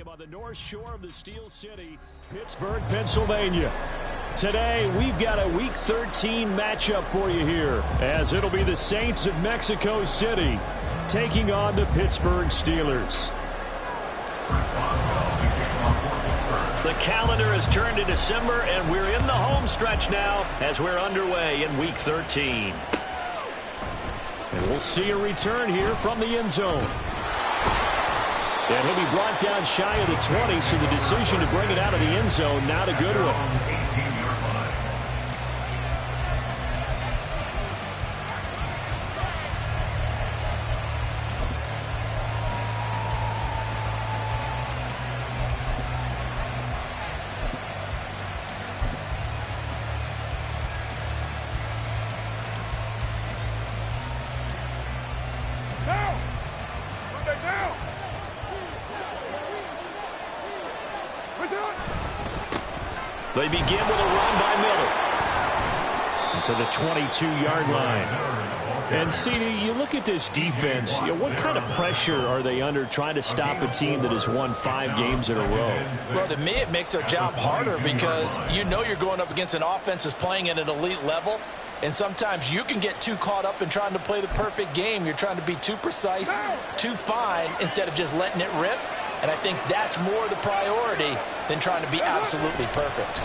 Stadium on the north shore of the Steel City, Pittsburgh, Pennsylvania. Today, we've got a Week 13 matchup for you here, as it'll be the Saints of Mexico City taking on the Pittsburgh Steelers. The calendar has turned to December, and we're in the home stretch now as we're underway in Week 13. And we'll see a return here from the end zone. And he'll be brought down shy of the 20, so the decision to bring it out of the end zone, not a good one. They begin with a run by Miller to the 22-yard line. And, CD, you look at this defense, what kind of pressure are they under trying to stop a team that has won 5 games in a row? Well, to me, it makes their job harder because you know you're going up against an offense that's playing at an elite level. And sometimes you can get too caught up in trying to play the perfect game. You're trying to be too precise, too fine, instead of just letting it rip. And I think that's more the priority than trying to be absolutely perfect.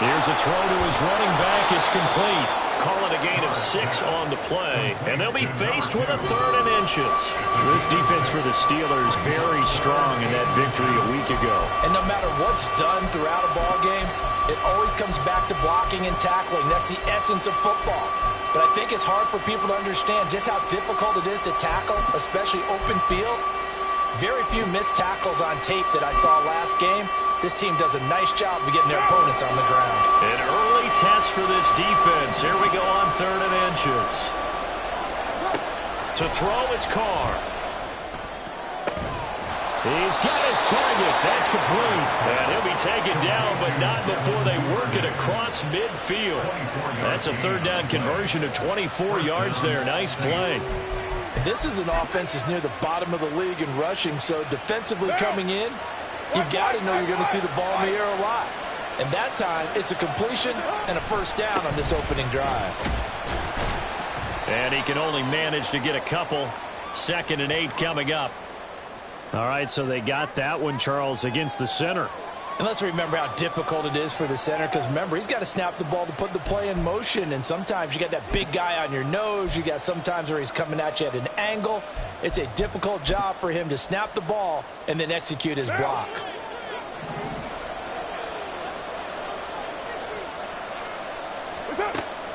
Here's a throw to his running back. It's complete. Call it a gain of 6 on the play. And they'll be faced with a 3rd and inches. This defense for the Steelers very strong in that victory a week ago. And no matter what's done throughout a ball game, it always comes back to blocking and tackling. That's the essence of football. But I think it's hard for people to understand just how difficult it is to tackle, especially open field. Very few missed tackles on tape that I saw last game. This team does a nice job of getting their opponents on the ground. An early test for this defense. Here we go on 3rd and inches. To throw, it's Carr. He's got his target. That's complete. And he'll be taken down, but not before they work it across midfield. That's a 3rd down conversion of 24 yards there. Nice play. This is an offense that's near the bottom of the league in rushing, so defensively coming in, you've got to know you're going to see the ball in the air a lot. And that time, it's a completion and a 1st down on this opening drive. And he can only manage to get a couple. 2nd and 8 coming up. All right, so they got that one, Charles, against the center. And let's remember how difficult it is for the center, because remember, he's got to snap the ball to put the play in motion, and sometimes you got that big guy on your nose. You got sometimes where he's coming at you at an angle. It's a difficult job for him to snap the ball and then execute his block.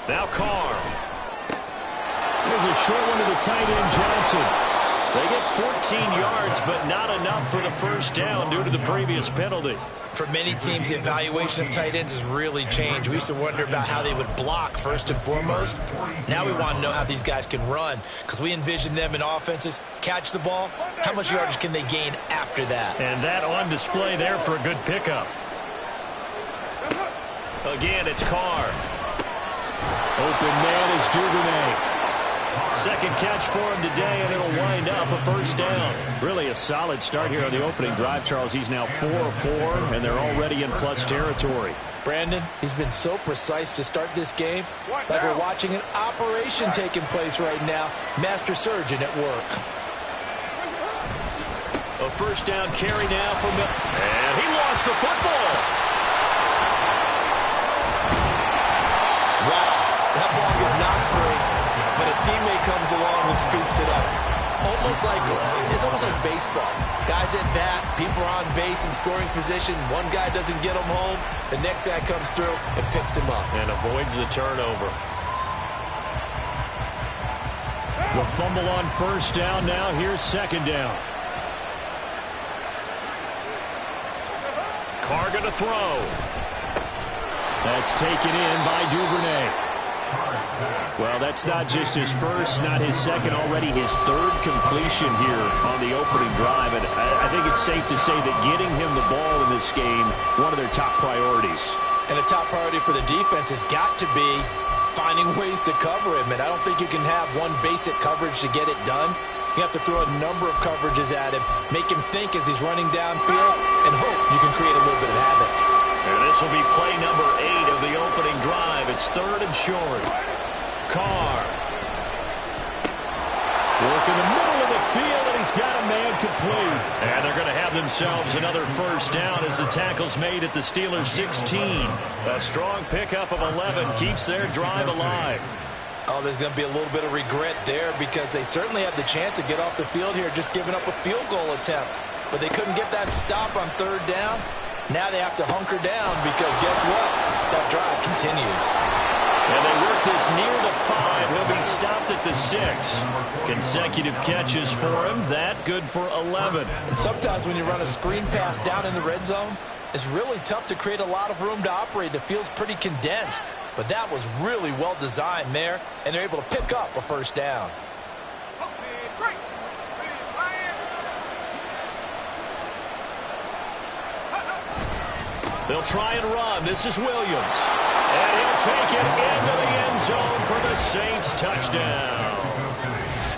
Now Carr. There's a short one to the tight end, Johnson. They get 14 yards, but not enough for the 1st down due to the previous penalty. For many teams, the evaluation of tight ends has really changed. We used to wonder about how they would block first and foremost. Now we want to know how these guys can run, because we envision them in offenses catch the ball. How much yardage can they gain after that? And that on display there for a good pickup. Again, it's Carr. Open man is Duvernay. 2nd catch for him today, and it'll wind up a 1st down. Really a solid start here on the opening drive, Charles. He's now 4 of 4, and they're already in plus territory. Brandon, he's been so precise to start this game, like we're watching an operation taking place right now. Master surgeon at work. A 1st down carry now for Miller. And he lost the football. Wow, that ball is not free. But a teammate comes along and scoops it up. It's almost like baseball. Guys at bat, people are on base in scoring position. One guy doesn't get him home. The next guy comes through and picks him up. And avoids the turnover. The fumble on 1st down now. Here's 2nd down. Carr going to throw. That's taken in by Duvernay. Well, that's not just his first, not his second, already his 3rd completion here on the opening drive. And I think it's safe to say that getting him the ball in this game, one of their top priorities. And a top priority for the defense has got to be finding ways to cover him. And I don't think you can have one basic coverage to get it done. You have to throw a number of coverages at him, make him think as he's running downfield, and hope you can create a little bit of havoc. And this will be play number 8 of the opening drive. It's 3rd and short. Carr. Work in the middle of the field, and he's got a man complete. And they're going to have themselves another first down as the tackle's made at the Steelers' 16. A strong pickup of 11 keeps their drive alive. Oh, there's going to be a little bit of regret there because they certainly had the chance to get off the field here just giving up a field goal attempt. But they couldn't get that stop on 3rd down. Now they have to hunker down because guess what? That drive continues. And they work this near the 5. He'll be stopped at the 6. Consecutive catches for him. That good for 11. And sometimes when you run a screen pass down in the red zone, it's really tough to create a lot of room to operate. The field's pretty condensed. But that was really well designed there, and they're able to pick up a first down. They'll try and run. This is Williams. And he'll take it into the end zone for the Saints touchdown.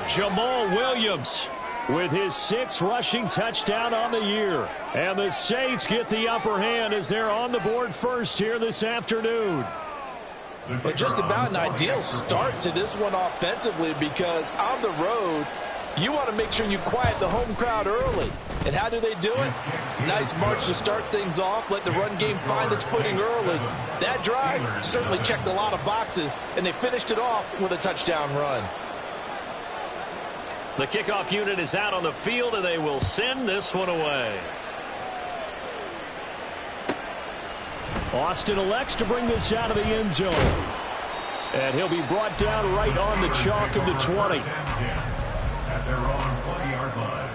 Jamal Williams with his 6th rushing touchdown on the year. And the Saints get the upper hand as they're on the board first here this afternoon. But just about an ideal start to this one offensively because on the road, you want to make sure you quiet the home crowd early. And how do they do it? Nice march to start things off. Let the run game find its footing early. That drive certainly checked a lot of boxes, and they finished it off with a touchdown run. The kickoff unit is out on the field, and they will send this one away. Austin elects to bring this out of the end zone. And he'll be brought down right on the chalk of the 20. At their own 20-yard line.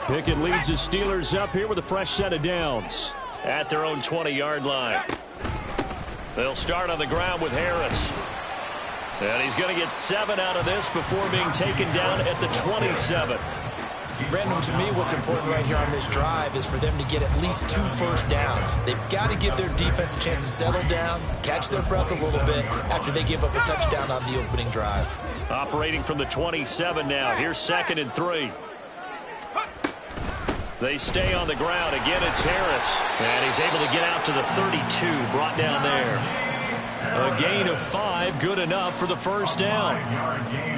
Pickett leads the Steelers up here with a fresh set of downs. At their own 20-yard line. They'll start on the ground with Harris. And he's going to get 7 out of this before being taken down at the 27. Brandon, to me, what's important right here on this drive is for them to get at least 2 first downs. They've got to give their defense a chance to settle down, catch their breath a little bit after they give up a touchdown on the opening drive. Operating from the 27 now. Here's 2nd and 3. They stay on the ground. Again, it's Harris. And he's able to get out to the 32, brought down there. A gain of 5, good enough for the first down.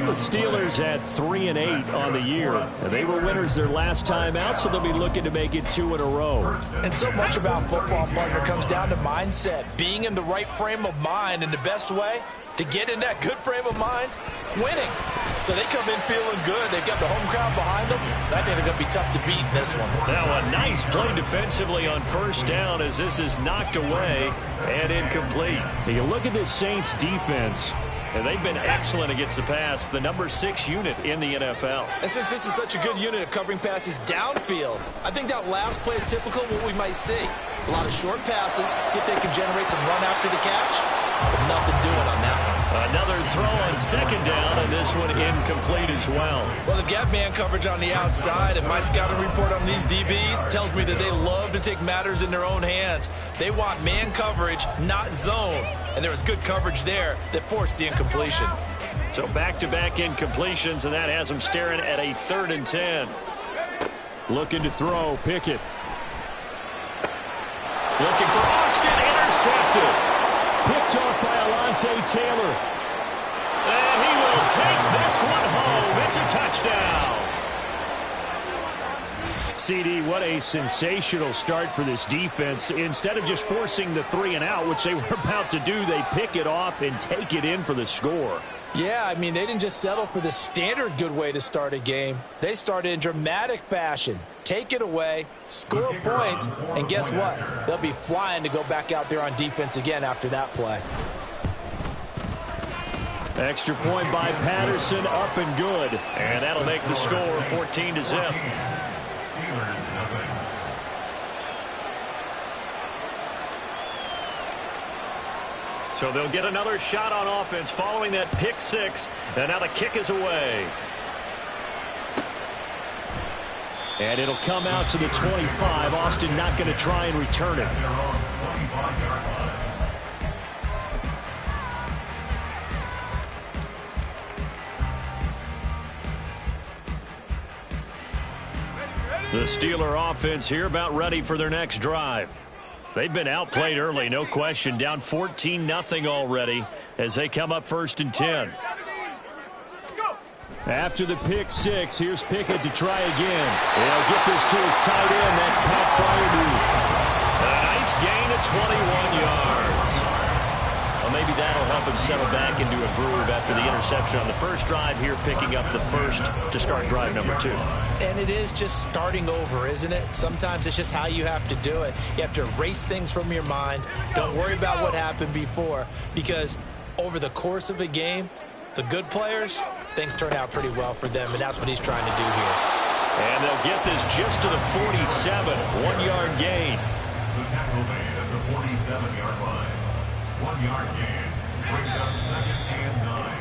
The Steelers had 3 and 8 on the year. And they were winners their last time out, so they'll be looking to make it 2 in a row. And so much about football, partner, comes down to mindset. Being in the right frame of mind, and the best way to get in that good frame of mind, winning. So they come in feeling good. They've got the home crowd behind them. I think they're going to be tough to beat in this one. Now a nice play defensively on first down as this is knocked away and incomplete. You look at this Saints defense, and they've been excellent against the pass. The number 6 unit in the NFL. And since this is such a good unit of covering passes downfield, I think that last play is typical of what we might see. A lot of short passes, see if they can generate some run after the catch, but nothing doing on that one. Another throw on 2nd down, and this one incomplete as well. Well, they've got man coverage on the outside, and my scouting report on these DBs tells me that they love to take matters in their own hands. They want man coverage, not zone, and there was good coverage there that forced the incompletion. So back-to-back incompletions, and that has them staring at a 3rd and 10. Looking to throw, Pickett. Looking for Austin, intercepted. Picked off by Alontae Taylor. And he will take this one home. It's a touchdown. CD, what a sensational start for this defense. Instead of just forcing the 3 and out, which they were about to do, they pick it off and take it in for the score. Yeah, I mean, they didn't just settle for the standard good way to start a game. They started in dramatic fashion. Take it away, score points, and guess what? They'll be flying to go back out there on defense again after that play. Extra point by Patterson, up and good. And that'll make the score 14-0. So they'll get another shot on offense following that pick 6. And now the kick is away. And it'll come out to the 25. Austin not going to try and return it. Their own 25-yard line. The Steeler offense here about ready for their next drive. They've been outplayed early, no question. Down 14-0 already as they come up 1st and 10. After the pick six, here's Pickett to try again. He'll get this to his tight end. That's Pat Freiermuth. A nice gain of 21 yards. Well, maybe that'll help him settle back into a groove after the interception on the first drive here, picking up the first to start drive number 2. And it is just starting over, isn't it? Sometimes it's just how you have to do it. You have to erase things from your mind. Don't worry about what happened before, because over the course of a game, the good players, things turn out pretty well for them, and that's what he's trying to do here. And they'll get this just to the 47, 1-yard gain. The tackle made at the 47-yard line. 1-yard gain brings up 2nd and 9.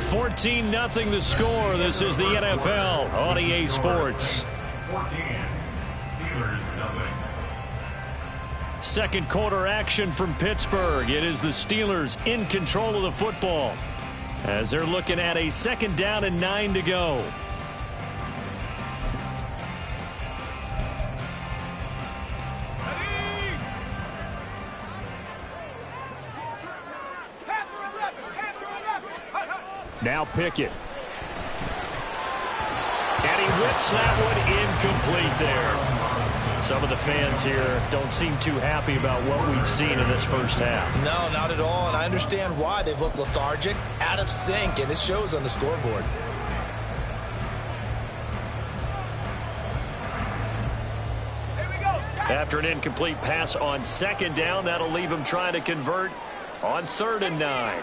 14-0 the score. This is the NFL on EA Sports. 14. Steelers nothing. Second quarter action from Pittsburgh. It is the Steelers in control of the football as they're looking at a 2nd down and 9 to go. Now Pickett. And he whips that one incomplete there. Some of the fans here don't seem too happy about what we've seen in this first half. No, not at all, and I understand why. They've looked lethargic, out of sync, and it shows on the scoreboard. After an incomplete pass on 2nd down, that'll leave him trying to convert on 3rd and 9.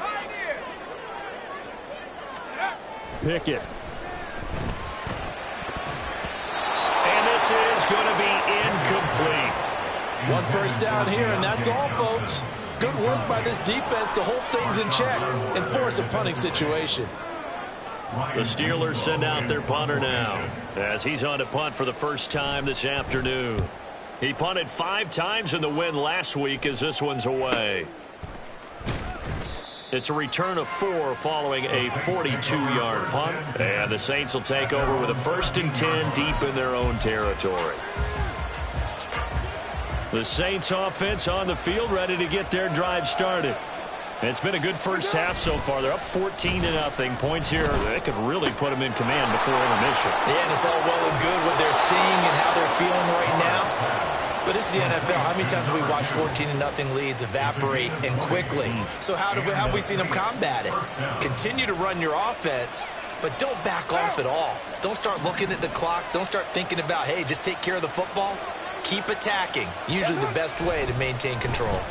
Pickett. And this is going to be incomplete. 1 first down here, and that's all, folks. Good work by this defense to hold things in check and force a punting situation. The Steelers send out their punter now as he's on to punt for the first time this afternoon. He punted 5 times in the win last week as this one's away. It's a return of 4 following a 42-yard punt. And the Saints will take over with a 1st and 10 deep in their own territory. The Saints offense on the field ready to get their drive started. It's been a good first half so far. They're up 14-0. Points here, they could really put them in command before intermission. Yeah, and it's all well and good what they're seeing and how they're feeling right now. But this is the NFL. How many times have we watched 14-0 leads evaporate and quickly? So how have we seen them combat it? Continue to run your offense, but don't back off at all. Don't start looking at the clock. Don't start thinking about, hey, just take care of the football. Keep attacking. Usually the best way to maintain control.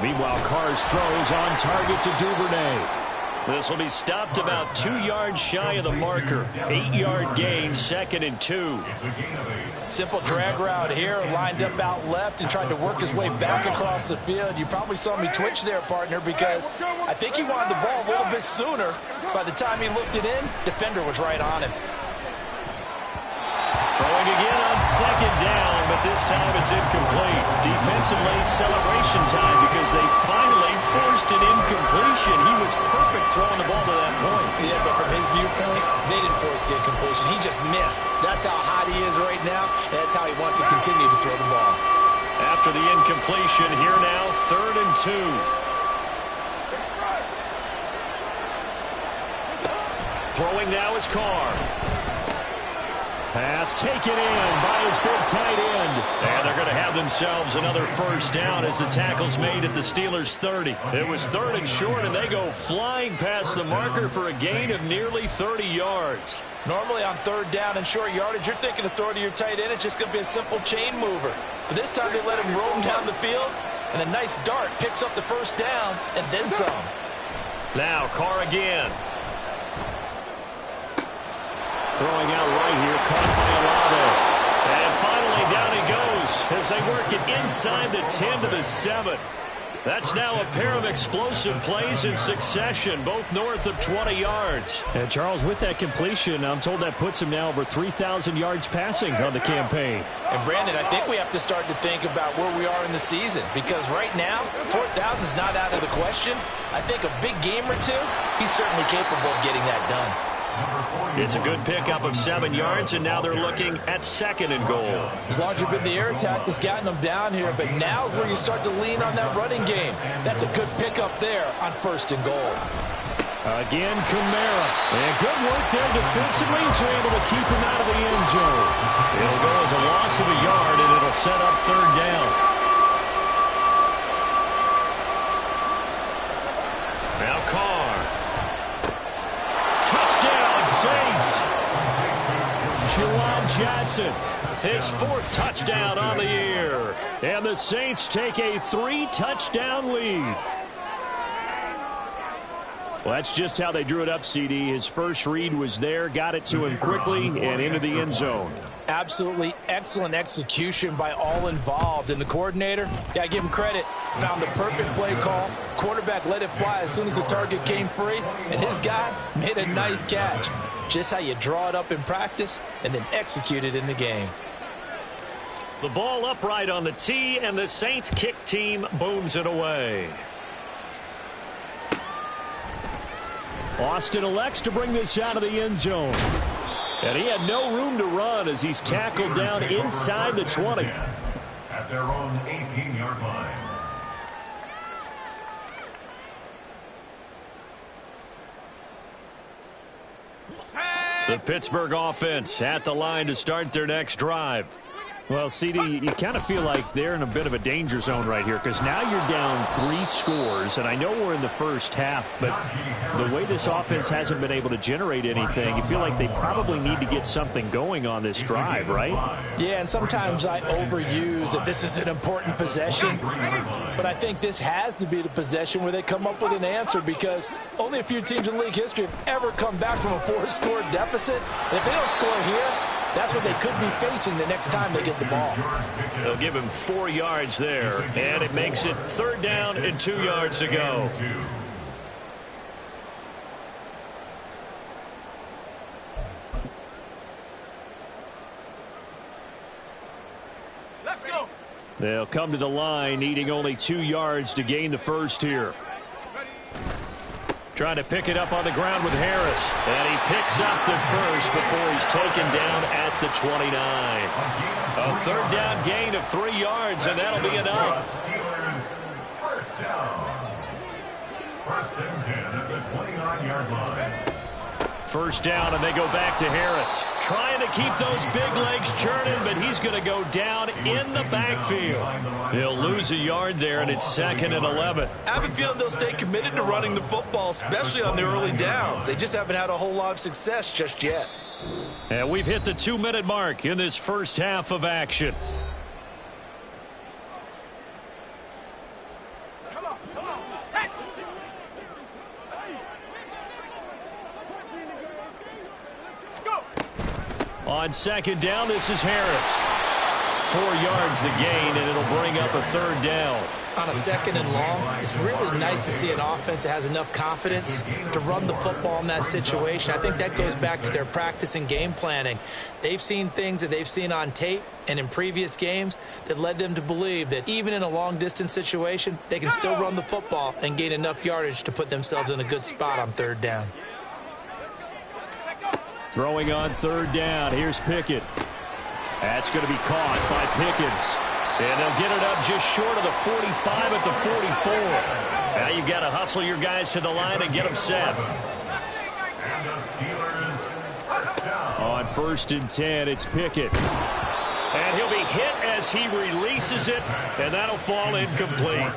Meanwhile, Carr's throws on target to Duvernay. This will be stopped about 2 yards shy of the marker. 8-yard gain, 2nd and 2. Simple drag route here, lined up out left and tried to work his way back across the field. You probably saw me twitch there, partner, because I think he wanted the ball a little bit sooner. By the time he looked it in, defender was right on him. Throwing again on 2nd down, but this time it's incomplete. Defensively, celebration time because they finally forced an incompletion. He was perfect throwing the ball to that point. Yeah, but from his viewpoint, they didn't force the incompletion. He just missed. That's how hot he is right now, and that's how he wants to continue to throw the ball. After the incompletion, here now, 3rd and 2. Throwing now is Carr. Pass taken in by his big tight end. And they're going to have themselves another first down as the tackle's made at the Steelers' 30. It was 3rd and short, and they go flying past the marker for a gain of nearly 30 yards. Normally on 3rd down and short yardage, you're thinking of throwing to your tight end. It's just going to be a simple chain mover. But this time they let him roam down the field, and a nice dart picks up the first down and then some. Now Carr again. Throwing out right here, caught by Olave. And finally down he goes as they work it inside the 10 to the 7. That's now a pair of explosive plays in succession, both north of 20 yards. And Charles, with that completion, I'm told that puts him now over 3,000 yards passing on the campaign. And Brandon, I think we have to start to think about where we are in the season, because right now, 4,000 is not out of the question. I think a big game or two, he's certainly capable of getting that done. It's a good pickup of 7 yards, and now they're looking at 2nd and goal. It's largely been the air attack that's gotten them down here, but now is where you start to lean on that running game. That's a good pickup there on 1st and goal. Again, Kamara. And good work there defensively, so able to keep him out of the end zone. It'll go as a loss of a yard, and it'll set up 3rd down. Now Carr. Touchdown, Saints. Juwan Johnson. His 4th touchdown on the year. And the Saints take a 3-touchdown lead. Well, that's just how they drew it up, CD. His first read was there, got it to him quickly, and into the end zone. Absolutely excellent execution by all involved. And the coordinator, got to give him credit, found the perfect play call. Quarterback let it fly as soon as the target came free, and his guy made a nice catch. Just how you draw it up in practice and then execute it in the game. The ball upright on the tee, and the Saints kick team booms it away. Austin elects to bring this out of the end zone. And he had no room to run as he's tackled down inside the 20. At their own 18-yard line. The Pittsburgh offense at the line to start their next drive. Well, CD, you kind of feel like they're in a bit of a danger zone right here because now you're down 3 scores, and I know we're in the first half, but the way this offense hasn't been able to generate anything, you feel like they probably need to get something going on this drive, right? Yeah, and sometimes I overuse that this is an important possession, but I think this has to be the possession where they come up with an answer because only a few teams in league history have ever come back from a 4-score deficit. And if they don't score here, that's what they could be facing the next time they get the ball. They'll give him 4 yards there, and it makes it 3rd down and 2 yards to go. Let's go. They'll come to the line, needing only 2 yards to gain the first here. Trying to pick it up on the ground with Harris. And he picks up the first before he's taken down at the 29. A 3rd down gain of 3 yards, and that'll be enough. First down. 1st and 10 at the 29-yard line. 1st down, and they go back to Harris. Trying to keep those big legs churning, but he's going to go down in the backfield. He'll lose a yard there, and it's 2nd and 11. I have a feeling they'll stay committed to running the football, especially on the early downs. They just haven't had a whole lot of success just yet. And we've hit the 2-minute mark in this first half of action. On 2nd down, this is Harris. 4 yards the gain, and it'll bring up a 3rd down. On a 2nd and long, it's really nice to see an offense that has enough confidence to run the football in that situation. I think that goes back to their practice and game planning. They've seen things that they've seen on tape and in previous games that led them to believe that even in a long-distance situation, they can still run the football and gain enough yardage to put themselves in a good spot on 3rd down. Throwing on 3rd down. Here's Pickett. That's going to be caught by Pickens. And they'll get it up just short of the 45 at the 44. Now you've got to hustle your guys to the line and get them set. And the Steelers, 1st down. On 1st and 10, it's Pickett. And he'll be hit as he releases it, and that'll fall incomplete.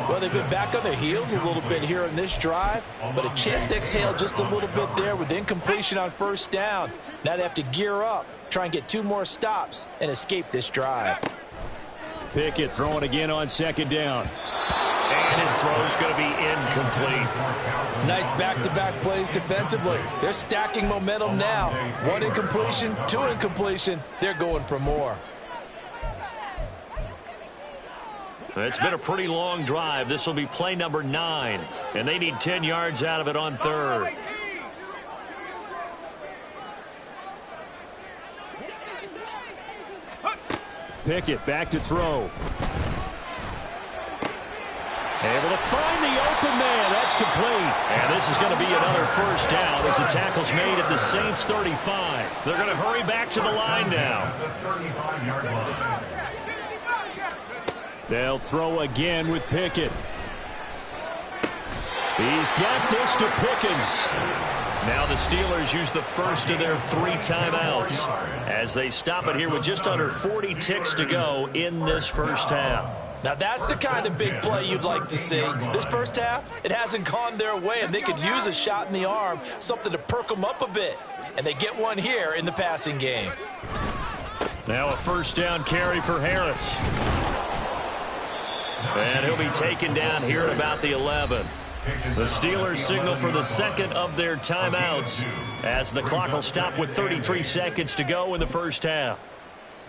Well, they've been back on their heels a little bit here in this drive, but a chance to exhale just a little bit there with incompletion on 1st down. Now they have to gear up, try and get 2 more stops, and escape this drive. Pickett throwing again on 2nd down. And his throw's going to be incomplete. Nice back-to-back plays defensively. They're stacking momentum now. 1 incompletion, 2 incompletion. They're going for more. It's been a pretty long drive. This will be play number 9, and they need 10 yards out of it on third. Pickett back to throw. Able to find the open man. That's complete. And this is going to be another first down as the tackle's made at the Saints 35. They're going to hurry back to the line now. They'll throw again with Pickett. He's got this to Pickens. Now the Steelers use the first of their 3 timeouts as they stop it here with just under 40 ticks to go in this first half. Now that's the kind of big play you'd like to see. This first half, it hasn't gone their way, and they could use a shot in the arm, something to perk them up a bit. And they get one here in the passing game. Now a first down carry for Harris. And he'll be taken down here at about the 11. The Steelers signal for the second of their timeouts as the clock will stop with 33 seconds to go in the first half.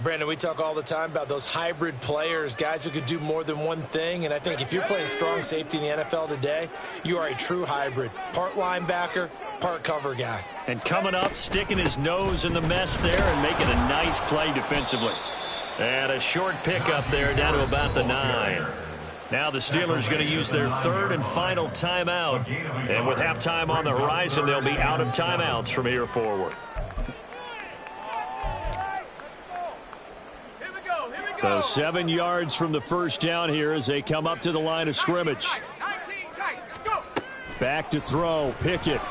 Brandon, we talk all the time about those hybrid players, guys who could do more than one thing. And I think if you're playing strong safety in the NFL today, you are a true hybrid. Part linebacker, part cover guy. And coming up, sticking his nose in the mess there and making a nice play defensively. And a short pickup there down to about the 9. Now the Steelers going to use their third and final timeout. And with halftime on the horizon, they'll be out of timeouts from here forward. So 7 yards from the first down here as they come up to the line of scrimmage. Back to throw, Pickett.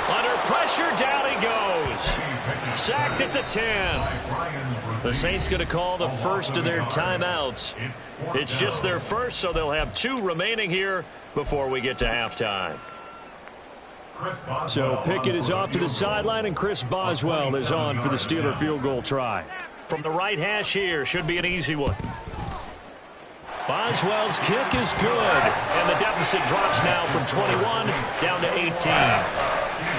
Under pressure, down he goes. Sacked at the 10. The Saints going to call the first of their timeouts. It's just their first, so they'll have 2 remaining here before we get to halftime. So Pickett is off to the sideline, and Chris Boswell is on for the Steeler field goal try. From the right hash here, should be an easy one. Boswell's kick is good, and the deficit drops now from 21 down to 18.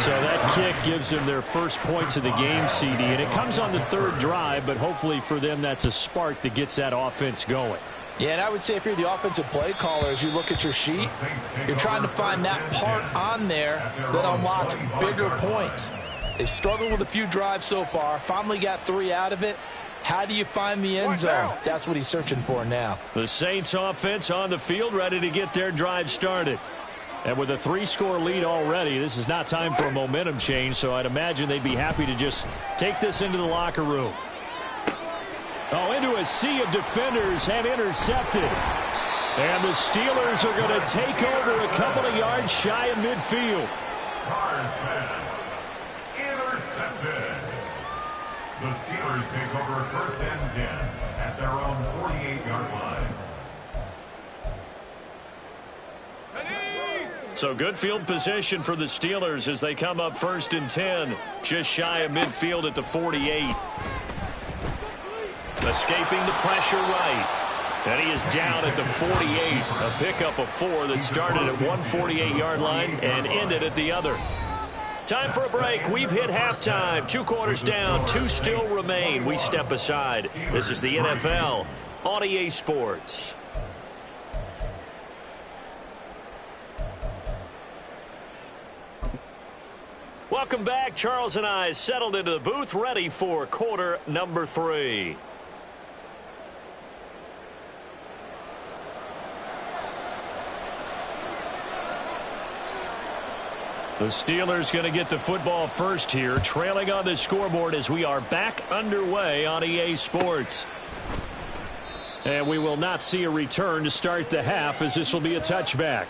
So that kick gives them their first points of the game, CD, and it comes on the third drive, but hopefully for them that's a spark that gets that offense going. Yeah, and I would say if you're the offensive play caller, as you look at your sheet, you're trying to find that part on there that unlocks bigger points. They've struggled with a few drives so far, finally got 3 out of it. How do you find the end zone? That's what he's searching for now. The Saints offense on the field, ready to get their drive started. And with a 3-score lead already, this is not time for a momentum change, so I'd imagine they'd be happy to just take this into the locker room. Oh, into a sea of defenders and intercepted. And the Steelers are going to take over a couple of yards shy of midfield. Carr's pass. Intercepted. The Steelers take over 1st and 10 at their own 48-yard line. So good field position for the Steelers as they come up 1st and 10, just shy of midfield at the 48. Escaping the pressure right. And he is down at the 48. A pickup of 4 that started at one 48-yard line and ended at the other. Time for a break. We've hit halftime. 2 quarters down. 2 still remain. We step aside. This is the NFL on EA Sports. Welcome back. Charles and I settled into the booth, ready for quarter number 3. The Steelers going to get the football first here, trailing on the scoreboard as we are back underway on EA Sports. And we will not see a return to start the half, as this will be a touchback.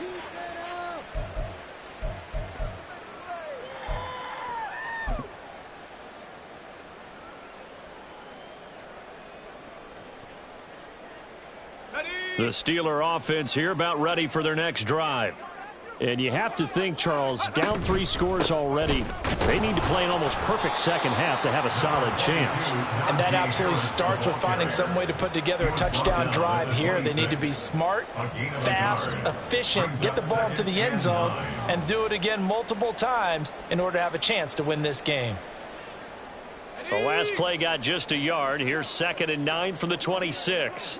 The Steeler offense here about ready for their next drive. And you have to think, Charles, down 3 scores already. They need to play an almost perfect second half to have a solid chance. And that absolutely starts with finding some way to put together a touchdown drive here. They need to be smart, fast, efficient, get the ball to the end zone, and do it again multiple times in order to have a chance to win this game. The last play got just a yard. Here's 2nd and 9 from the 26.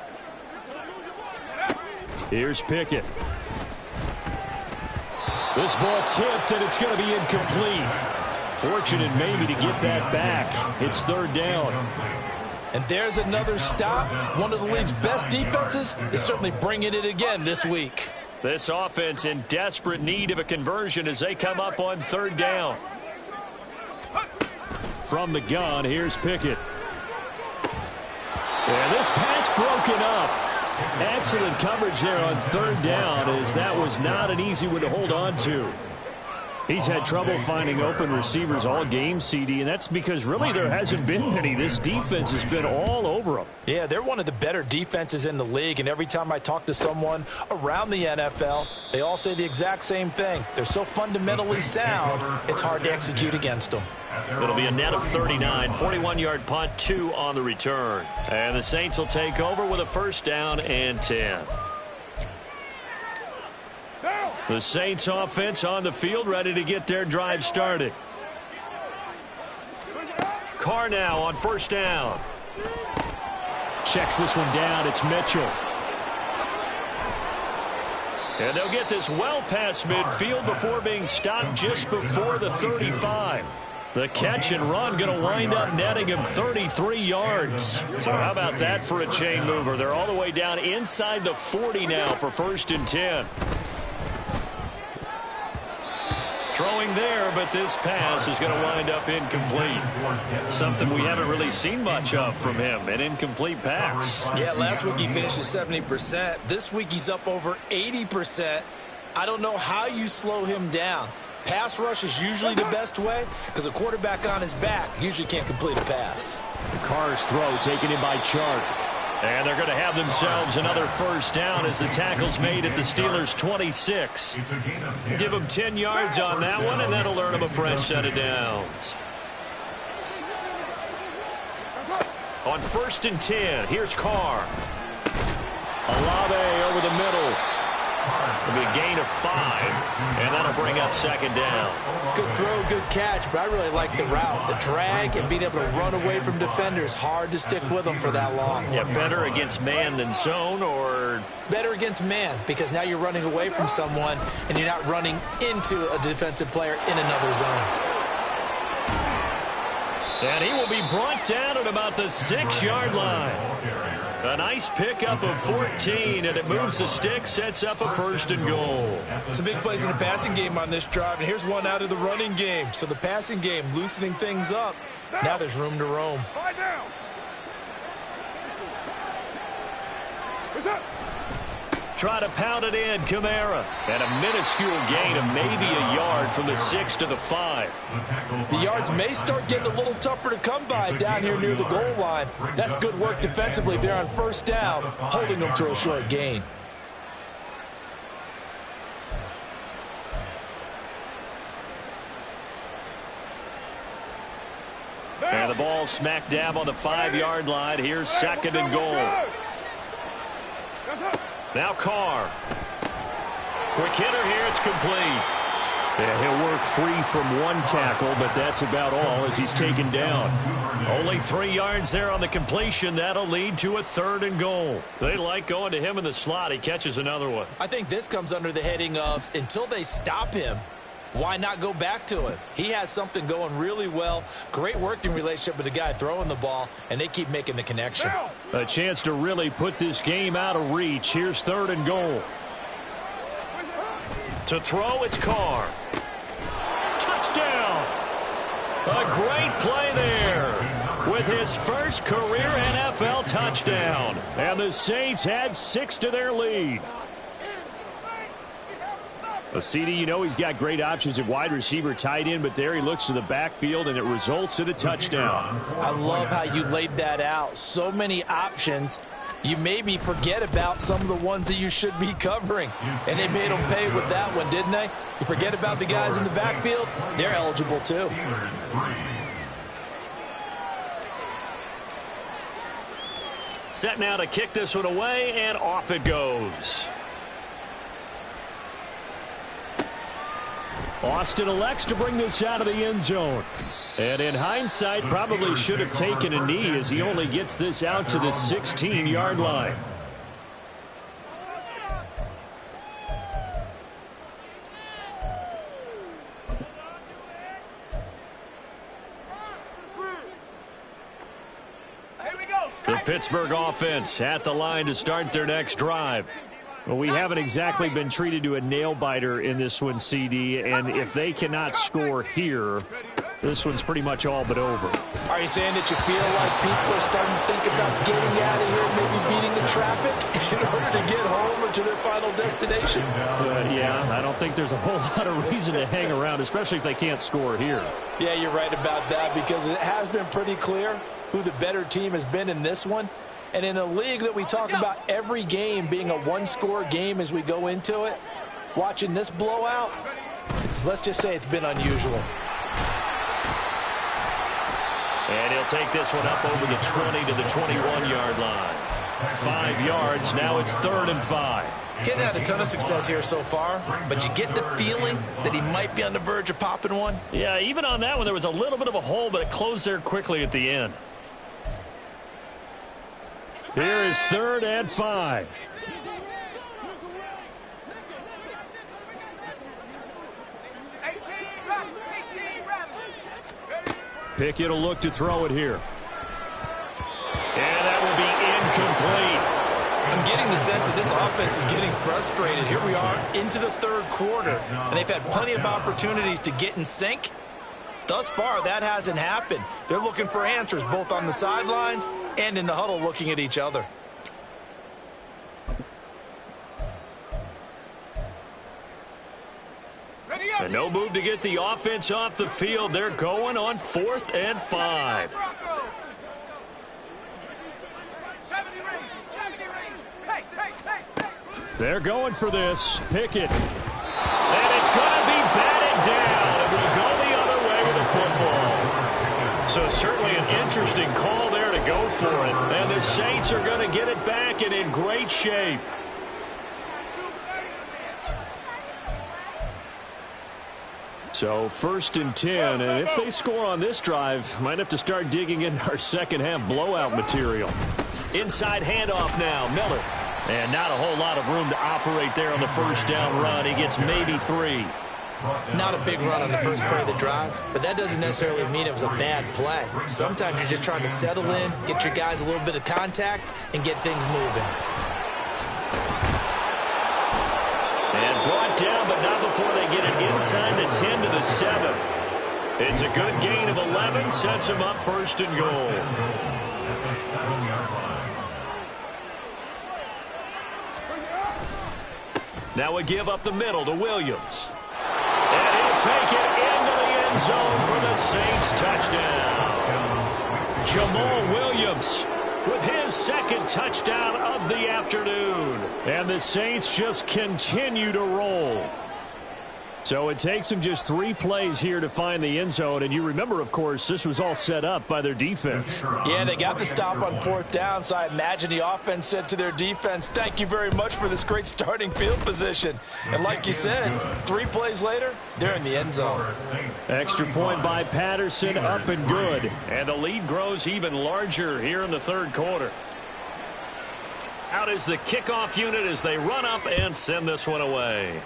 Here's Pickett. This ball tipped, and it's going to be incomplete. Fortunate maybe to get that back. It's third down. And there's another stop. One of the league's best defenses is certainly bringing it again this week. This offense in desperate need of a conversion as they come up on third down. From the gun, here's Pickett. And this pass broken up. Excellent coverage there on third down, as that was not an easy one to hold on to. He's had trouble finding open receivers all game, CD, and that's because really there hasn't been many. This defense has been all over them. Yeah, they're one of the better defenses in the league, and every time I talk to someone around the NFL, they all say the exact same thing. They're so fundamentally sound, it's hard to execute against them. It'll be a net of 39, 41-yard punt, 2 on the return. And the Saints will take over with a first down and 10. The Saints offense on the field, ready to get their drive started. Carr now on first down. Checks this one down. It's Mitchell. And they'll get this well past midfield before being stopped just before the 35. The catch and run going to wind up netting him 33 yards. So how about that for a chain mover? They're all the way down inside the 40 now for first and 10. Throwing there, but this pass is going to wind up incomplete. Something we haven't really seen much of from him, an incomplete pass. Yeah, last week he finished at 70%. This week he's up over 80%. I don't know how you slow him down. Pass rush is usually the best way because a quarterback on his back usually can't complete a pass. Carr's throw taken in by Chark. And they're going to have themselves another first down as the tackle's made at the Steelers' 26. Give them 10 yards on that one, and that'll earn them a fresh set of downs. On first and 10, here's Carr. Olave over the middle. It'll be a gain of 5, and that'll bring up second down. Good throw, good catch, but I really like the route. The drag and being able to run away from defenders, hard to stick with them for that long. Yeah, better against man than zone, or? Better against man, because now you're running away from someone, and you're not running into a defensive player in another zone. And he will be brought down at about the 6-yard line. A nice pickup of 14, and it moves the stick, sets up a first and goal. Some big plays in the passing game on this drive, and here's one out of the running game. So the passing game loosening things up. Now there's room to roam. Try to pound it in, Kamara. And a minuscule gain of maybe a yard from the 6 to the 5. The yards may start getting a little tougher to come by down here near the goal line. That's good work defensively if they're on first down, holding them to a short gain. And the ball smack dab on the 5-yard line. Here's second and goal. Now Carr. Quick hitter here. It's complete. Yeah, he'll work free from one tackle, but that's about all as he's taken down. Only 3 yards there on the completion. That'll lead to a third and goal. They like going to him in the slot. He catches another one. I think this comes under the heading of until they stop him, why not go back to him? He has something going really well. Great working relationship with the guy throwing the ball, and they keep making the connection. A chance to really put this game out of reach. Here's third and goal. To throw, it's Carr. Touchdown! A great play there with his first career NFL touchdown. And the Saints add 6 to their lead. CD, you know he's got great options at wide receiver, tight end, but there he looks to the backfield, and it results in a touchdown. I love how you laid that out. So many options. You maybe forget about some of the ones that you should be covering. And they made them pay with that one, didn't they? You forget about the guys in the backfield, they're eligible too. Set now to kick this one away, and off it goes. Austin elects to bring this out of the end zone. And in hindsight, probably should have taken a knee as he only gets this out to the 16-yard line. The Pittsburgh offense at the line to start their next drive. Well, we haven't exactly been treated to a nail-biter in this one, CD, and if they cannot score here, this one's pretty much all but over. Are you saying that you feel like people are starting to think about getting out of here, maybe beating the traffic in order to get home or to their final destination? Yeah, I don't think there's a whole lot of reason to hang around, especially if they can't score here. Yeah, you're right about that, because it has been pretty clear who the better team has been in this one. And in a league that we talk about every game being a one-score game as we go into it, watching this blowout, let's just say it's been unusual. And he'll take this one up over the 20 to the 21-yard line. 5 yards, now it's 3rd and 5. Getting had a ton of success here so far, but you get the feeling that he might be on the verge of popping one. Yeah, even on that one, there was a little bit of a hole, but it closed there quickly at the end. Here is 3rd and 5. Pickett will look to throw it here. And that will be incomplete. I'm getting the sense that this offense is getting frustrated. Here we are into the 3rd quarter, and they've had plenty of opportunities to get in sync. Thus far, that hasn't happened. They're looking for answers both on the sidelines and in the huddle looking at each other. And no move to get the offense off the field. They're going on 4th and 5. They're going for this. Pickett. And it's going to be batted down. It will go the other way with the football. So certainly an interesting call there to go for it. And the Saints are going to get it back and in great shape. So 1st and 10, and if they score on this drive, might have to start digging in our second half blowout material. Inside handoff now, Miller. And not a whole lot of room to operate there on the 1st down run. He gets maybe 3. Not a big run on the first play of the drive, but that doesn't necessarily mean it was a bad play. Sometimes you're just trying to settle in, get your guys a little bit of contact, and get things moving. And brought down, but not before they get it inside the 10 to the 7. It's a good gain of 11, sets them up 1st and goal. Now we give up the middle to Williams. And he'll take it into the end zone for the Saints touchdown. Jamal Williams with his 2nd touchdown of the afternoon. And the Saints just continue to roll. So it takes them just 3 plays here to find the end zone. And you remember, of course, this was all set up by their defense. Yeah, they got the stop on 4th down, so I imagine the offense said to their defense, thank you very much for this great starting field position. And like you said, 3 plays later, they're in the end zone. Extra point by Patterson, up and good. And the lead grows even larger here in the 3rd quarter. Out is the kickoff unit as they run up and send this one away.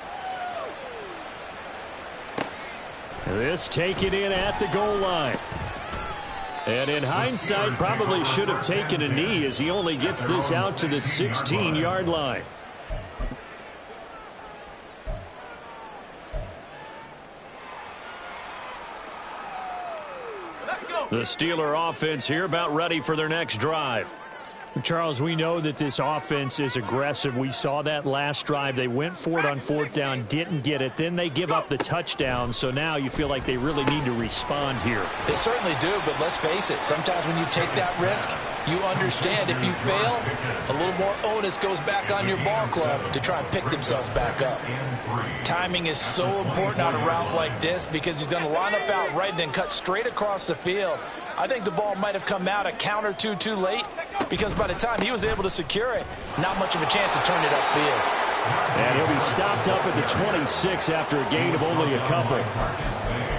This taken in at the goal line. And in hindsight, probably should have taken a knee as he only gets this out to the 16-yard line. The Steeler offense here about ready for their next drive. Charles, we know that this offense is aggressive. We saw that last drive. They went for it on 4th down, didn't get it. Then they give up the touchdown. So now you feel like they really need to respond here. They certainly do, but let's face it. Sometimes when you take that risk, you understand if you fail, a little more onus goes back on your ball club to try and pick themselves back up. Timing is so important on a route like this because he's going to line up out right and then cut straight across the field. I think the ball might have come out a count or two too late because by the time he was able to secure it, not much of a chance to turn it upfield. And he'll be stopped up at the 26 after a gain of only a couple.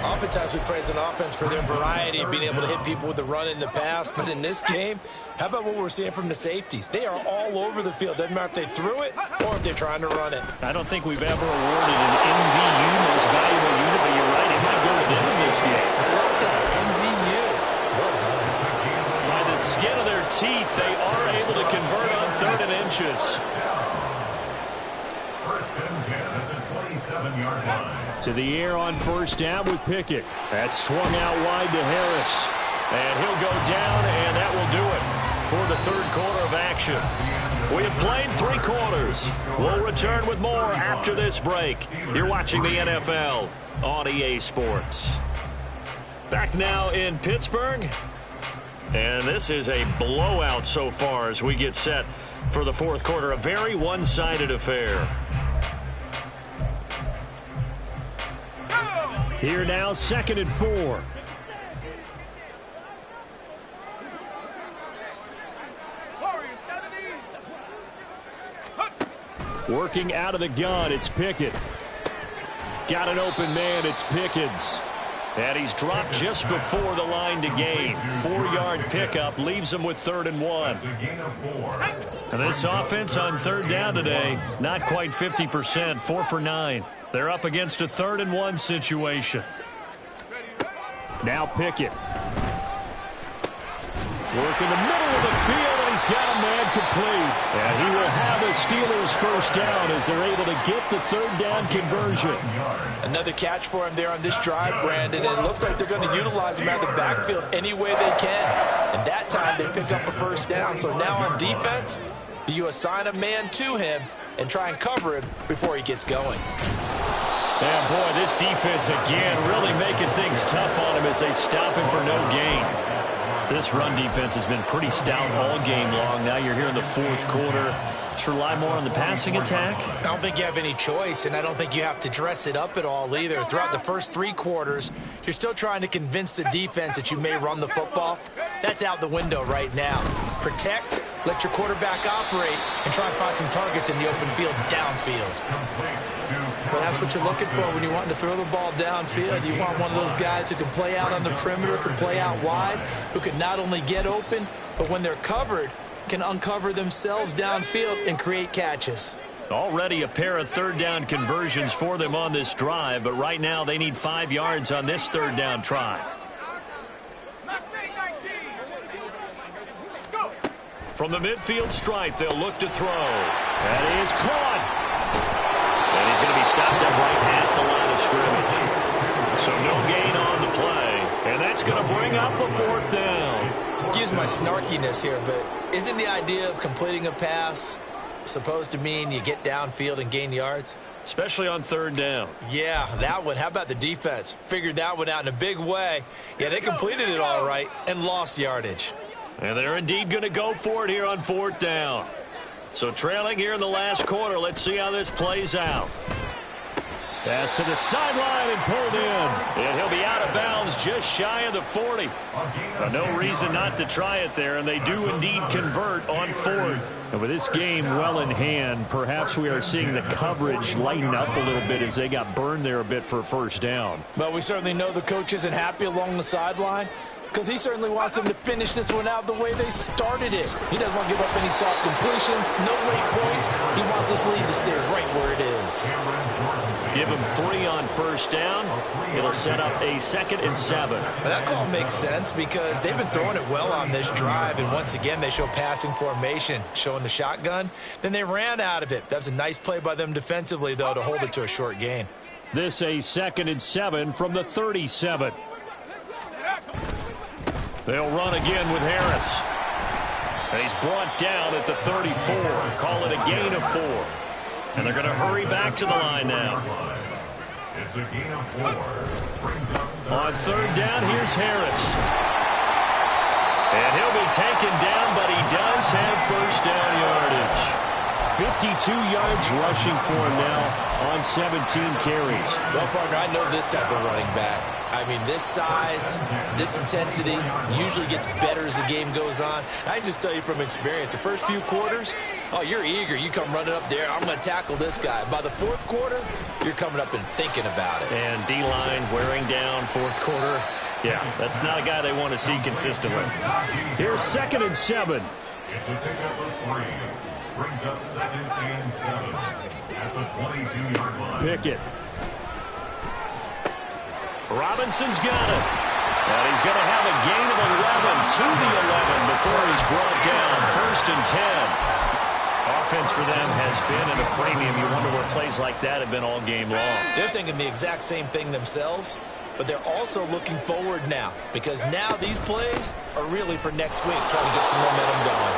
Oftentimes we praise an offense for their variety of being able to hit people with the run in the pass, but in this game, how about what we're seeing from the safeties? They are all over the field. Doesn't matter if they threw it or if they're trying to run it. I don't think we've ever awarded an MVU, most valuable unit, but you're right, it might go to them in this game. I like that, MVU. Well done. By the skin of their teeth, they are able to convert on 3rd and inches. First and 10 at the 27-yard line. To the air on 1st down with Pickett. That's swung out wide to Harris. And he'll go down, and that will do it for the 3rd quarter of action. We have played 3 quarters. We'll return with more after this break. You're watching the NFL on EA Sports. Back now in Pittsburgh. And this is a blowout so far as we get set for the 4th quarter. A very one-sided affair. Here now, 2nd and 4. Working out of the gun, it's Pickett. Got an open man, it's Pickens. And he's dropped just before the line to gain. 4-yard pickup leaves him with 3rd and 1. And this offense on 3rd down today, not quite 50%, 4 for 9. They're up against a 3rd and 1 situation. Now Pickett. Working the middle of the field, and he's got a man complete. And he will have a Steelers 1st down as they're able to get the 3rd down conversion. Another catch for him there on this drive, Brandon, and it looks like they're going to utilize him out of the backfield any way they can. And that time they pick up a 1st down. So now on defense, do you assign a man to him and try and cover him before he gets going? And boy, this defense again really making things tough on him as they stop him for no gain. This run defense has been pretty stout all game long. Now you're here in the 4th quarter. Just rely more on the passing attack? I don't think you have any choice, and I don't think you have to dress it up at all either. Throughout the first 3 quarters, you're still trying to convince the defense that you may run the football. That's out the window right now. Protect, let your quarterback operate, and try and find some targets in the open field downfield. But that's what you're looking for when you want to throw the ball downfield. You want one of those guys who can play out on the perimeter, can play out wide, who can not only get open, but when they're covered, can uncover themselves downfield and create catches. Already a pair of 3rd down conversions for them on this drive, but right now they need 5 yards on this 3rd down try. From the midfield stripe, they'll look to throw. That is caught. And he's going to be stopped up right at the line of scrimmage. So no gain on the play. And that's going to bring up a 4th down. Excuse my snarkiness here, but isn't the idea of completing a pass supposed to mean you get downfield and gain yards? Especially on 3rd down. Yeah, that one. How about the defense? Figured that one out in a big way. Yeah, they completed it all right and lost yardage. And they're indeed going to go for it here on 4th down. So trailing here in the last quarter. Let's see how this plays out. Pass to the sideline and pulled in. And he'll be out of bounds just shy of the 40. No reason not to try it there, and they do indeed convert on 4th. And with this game well in hand, perhaps we are seeing the coverage lighten up a little bit as they got burned there a bit for a 1st down. Well, we certainly know the coach isn't happy along the sideline, because he certainly wants them to finish this one out the way they started it. He doesn't want to give up any soft completions, no late points. He wants this lead to stay right where it is. Give him 3 on 1st down. It'll set up a 2nd and 7. But that call makes sense because they've been throwing it well on this drive, and once again they show passing formation, showing the shotgun. Then they ran out of it. That was a nice play by them defensively, though, to hold it to a short gain. This a 2nd and 7 from the 37. They'll run again with Harris. And he's brought down at the 34. Call it a gain of 4. And they're going to hurry back to the line now. It's a gain of 4. On 3rd down, here's Harris. And he'll be taken down, but he does have 1st down yardage. 52 yards rushing for him now on 17 carries. Well, partner, I know this type of running back. I mean, this size, this intensity usually gets better as the game goes on. I can just tell you from experience, the first few quarters, oh, you're eager. You come running up there, I'm going to tackle this guy. By the 4th quarter, you're coming up and thinking about it. And D-line wearing down 4th quarter. Yeah, that's not a guy they want to see consistently. Here's 2nd and 7. It's a pickup of 3. Brings up 2nd and 7 at the 22-yard line. Pickett. Robinson's got it. And he's going to have a gain of 11 to the 11. The before he's brought down. 1st and 10. Offense for them has been at a premium. You wonder where plays like that have been all game long. They're thinking the exact same thing themselves, but they're also looking forward now because now these plays are really for next week, trying to get some momentum going.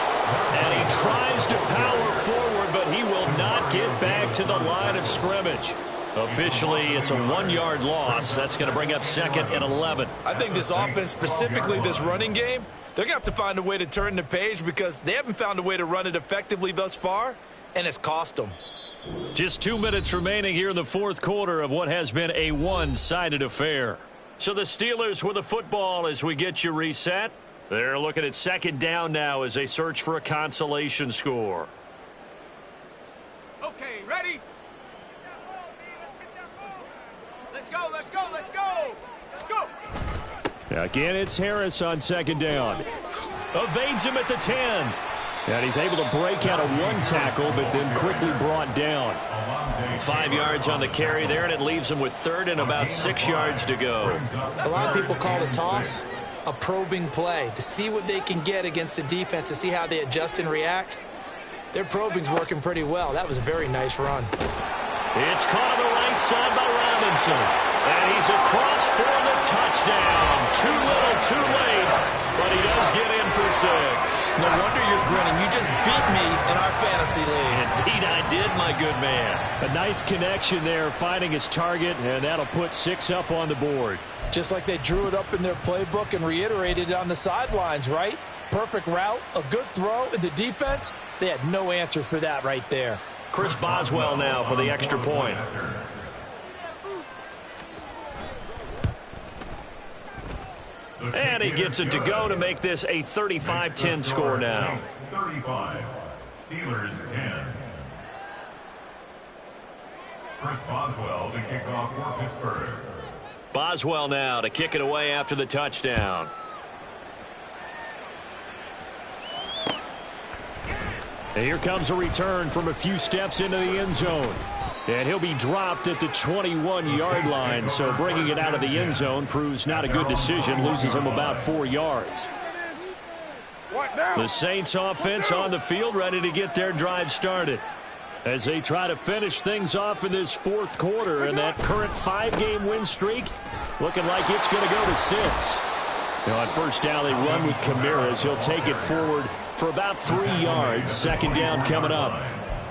And he tries to power forward, but he will not get back to the line of scrimmage. Officially, it's a 1-yard loss. That's going to bring up 2nd and 11. I think this offense, specifically this running game, they're going to have to find a way to turn the page because they haven't found a way to run it effectively thus far, and it's cost them. Just 2 minutes remaining here in the 4th quarter of what has been a one-sided affair. So the Steelers with the football as we get you reset. They're looking at 2nd down now as they search for a consolation score. Okay, ready? Let's go, let's go, let's go! Let's go! Again, it's Harris on 2nd down. Evades him at the 10. And he's able to break out of 1 tackle, but then quickly brought down. 5 yards on the carry there, and it leaves him with 3rd and about 6 yards to go. A lot of people call the toss a probing play to see what they can get against the defense, to see how they adjust and react. Their probing's working pretty well. That was a very nice run. It's caught on the right side by Robinson. And he's across for the touchdown. Too little, too late. But he does get in for 6. No wonder you're grinning. You just beat me in our fantasy league. Indeed I did, my good man. A nice connection there, finding his target, and that'll put 6 up on the board. Just like they drew it up in their playbook and reiterated it on the sidelines, right? Perfect route, a good throw, and the defense, they had no answer for that right there. Chris Boswell now for the extra point. And he gets it to go to make this a 35-10 score now. 35. Steelers 10. Chris Boswell to kick off for Pittsburgh. Boswell now to kick it away after the touchdown. And here comes a return from a few steps into the end zone. And he'll be dropped at the 21-yard line, so bringing it out of the end zone proves not a good decision, loses him about 4 yards. The Saints offense on the field, ready to get their drive started as they try to finish things off in this 4th quarter, and that current 5-game win streak looking like it's going to go to 6. Now on 1st down, they run with Kamiras. He'll take it forward for about 3 yards. 2nd down coming up.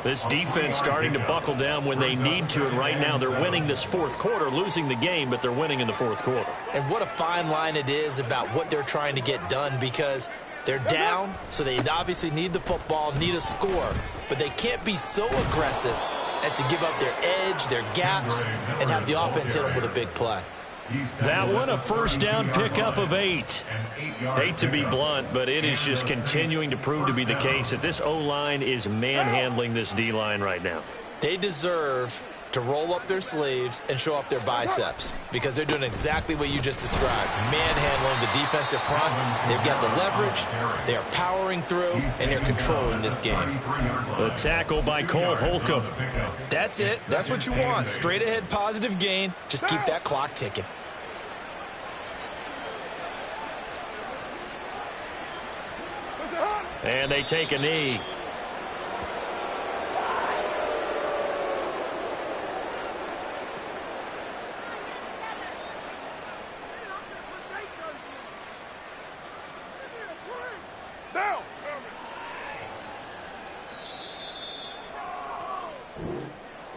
This defense starting to buckle down when they need to, and right now they're winning this 4th quarter, losing the game, but they're winning in the 4th quarter. And what a fine line it is about what they're trying to get done, because they're down, so they obviously need the football, need a score, but they can't be so aggressive as to give up their edge, their gaps, and have the offense hit them with a big play. That one, a 1st down pickup of 8. Hate to be blunt, but it is just continuing to prove to be the case that this O-line is manhandling this D-line right now. They deserve to roll up their sleeves and show up their biceps, because they're doing exactly what you just described, manhandling the defensive front. They've got the leverage, they're powering through, and they're controlling this game. The tackle by Cole Holcomb. That's it. That's what you want. Straight ahead positive gain. Just keep that clock ticking. And they take a knee.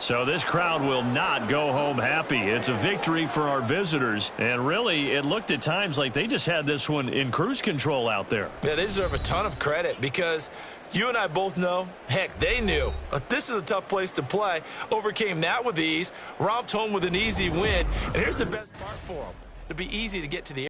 So this crowd will not go home happy. It's a victory for our visitors. And really, it looked at times like they just had this one in cruise control out there. Yeah, they deserve a ton of credit because you and I both know, heck, they knew. This is a tough place to play. Overcame that with ease. Romped home with an easy win. And here's the best part for them. It'll be easy to get to the